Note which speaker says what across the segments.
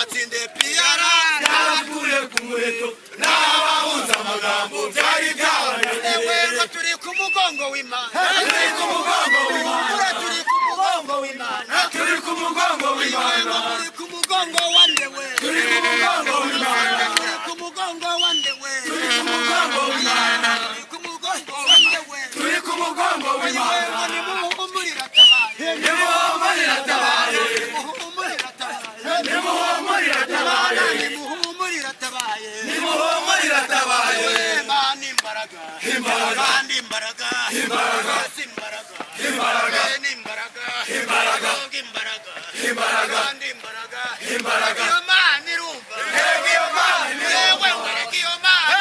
Speaker 1: zabatsinde piyara
Speaker 2: yarakuye ku muheto n'abahunze amagambo byari byabananiye
Speaker 1: turi ku mugongo w'Imana
Speaker 2: turi ku mugongo w'Imana
Speaker 1: turi ku mugongo w'Imana
Speaker 2: turi ku mugongo w'Imana
Speaker 1: turi ku mugongo wandewe
Speaker 2: turi ku mugongo w'Imana
Speaker 1: turi ku mugongo wandewe
Speaker 2: turi ku mugongo w'Imana
Speaker 1: turi ku mugongo wandewe
Speaker 2: turi ku mugongo w'Imana
Speaker 1: nimuhumurira tabaye
Speaker 2: nimuhumurira tabaye
Speaker 1: nimuhumurira tabaye
Speaker 2: nimuhumurira tabaye
Speaker 1: nimuhumurira tabaye
Speaker 2: nimuhumurira tabaye
Speaker 1: Imana imbaraga
Speaker 2: imbaraga
Speaker 1: imbaraga
Speaker 2: imbaraga
Speaker 1: imbaraga
Speaker 2: imbaraga
Speaker 1: imbaraga
Speaker 2: imbaraga
Speaker 1: imbaraga
Speaker 2: imbaraga
Speaker 1: imbaraga
Speaker 2: imbaraga
Speaker 1: iyo Mana irumva
Speaker 2: iyo Mana
Speaker 1: yewe wereka iyo Mana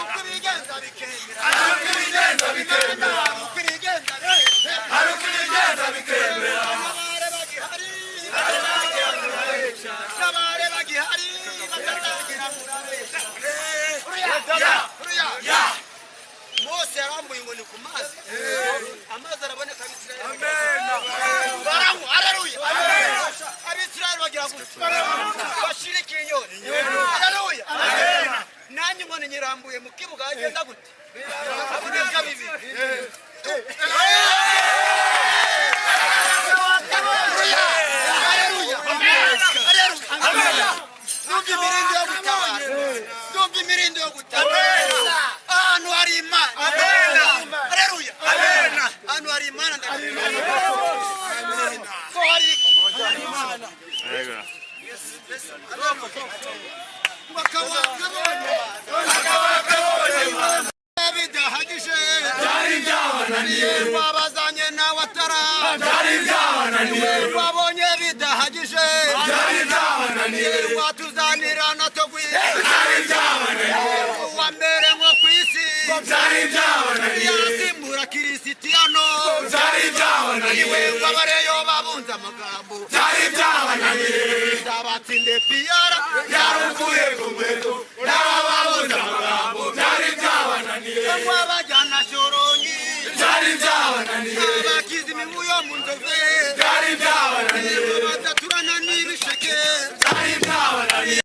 Speaker 1: ukurigenza bikemera ukurigenza bikemera n'abare bagihari batazagira murabesha uriya Mose yarambuye inkoni ku mazi amazi araboneka Abisirayeli baranywa haleluya Abisirayeli bagira gutya bashira ikinyoni haleluya nanjye inkoni nyirambuye mu kibuga agenda gute aboneka bibiri Nubwo imirindi yo gutabara ahantu hari Imana haleluya ahantu hari Imana ko hari Imana bidahagije
Speaker 2: byari byabananiye
Speaker 1: wabazanye nawe atara
Speaker 2: byari byabananiye
Speaker 1: wabonye bidahagije
Speaker 2: byari byabananiye
Speaker 1: watuzanira natogwi
Speaker 2: byari byabananiye
Speaker 1: uwa mbere nko ku isi
Speaker 2: byari byabananiye
Speaker 1: yasimbura Kirisitiyano
Speaker 2: byari byabananiye
Speaker 1: wabareyo babunze amagambo
Speaker 2: byari byabananiye
Speaker 1: zabatsinde piyara
Speaker 2: yarakuye ku muheto n'abahunze amagambo byari byabananiye
Speaker 1: wabajyana shoronyi
Speaker 2: byari byabananiye
Speaker 1: bakiza imibu yo mu nzove
Speaker 2: byari byabananiye
Speaker 1: badaturana n'ibisheke
Speaker 2: byari byabananiye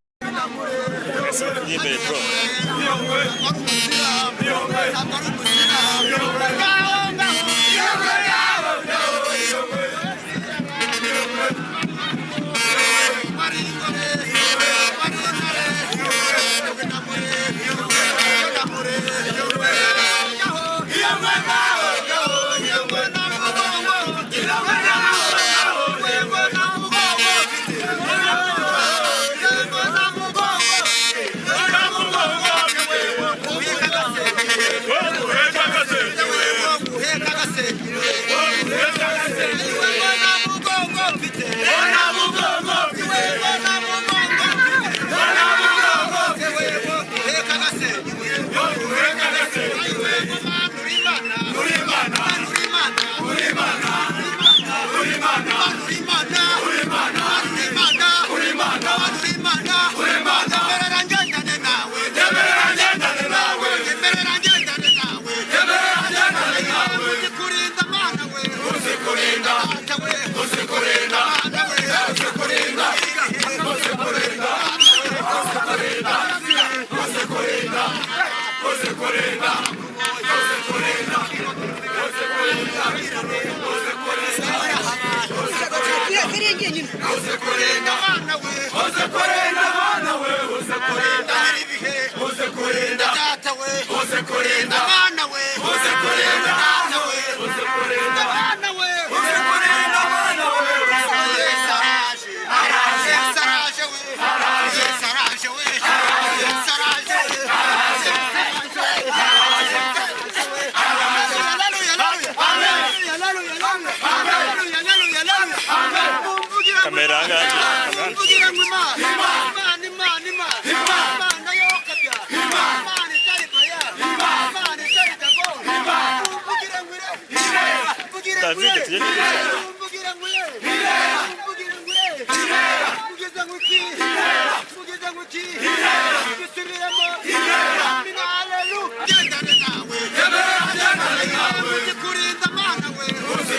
Speaker 3: David, tu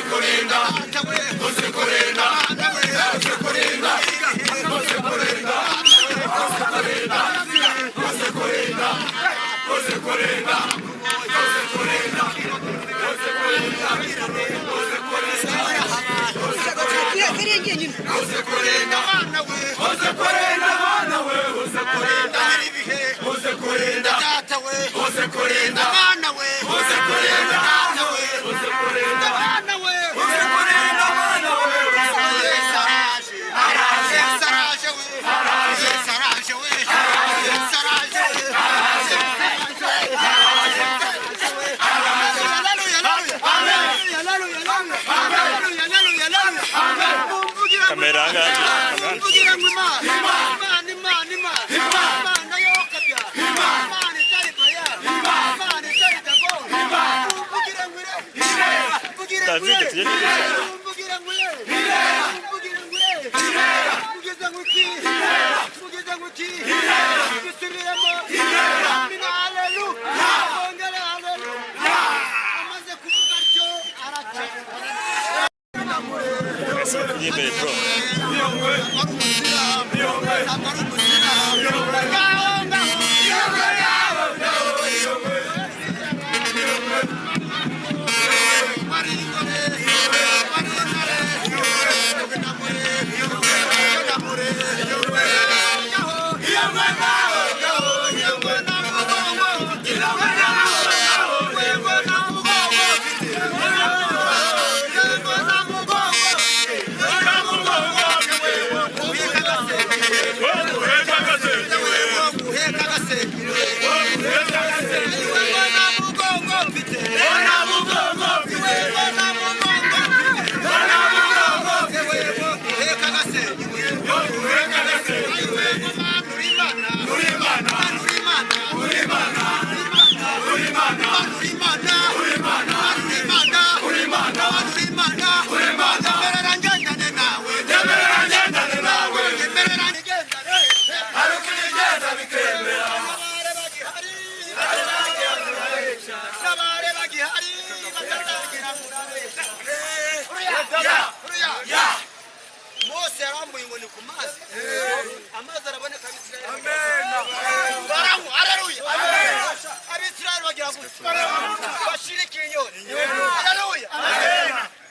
Speaker 1: Hallelujah.
Speaker 2: uze kurinda
Speaker 1: abana we
Speaker 2: uze kurinda abana we uze kurinda
Speaker 1: ibihe
Speaker 2: uze kurinda
Speaker 1: data we
Speaker 2: uze kurinda
Speaker 1: abana we
Speaker 2: uze kurinda
Speaker 1: data we
Speaker 2: uze kurinda
Speaker 1: abana we
Speaker 2: uze kurinda abana we
Speaker 3: Kamera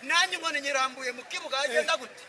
Speaker 1: nanjye ngo nyirambuye mu kibuga agenda gute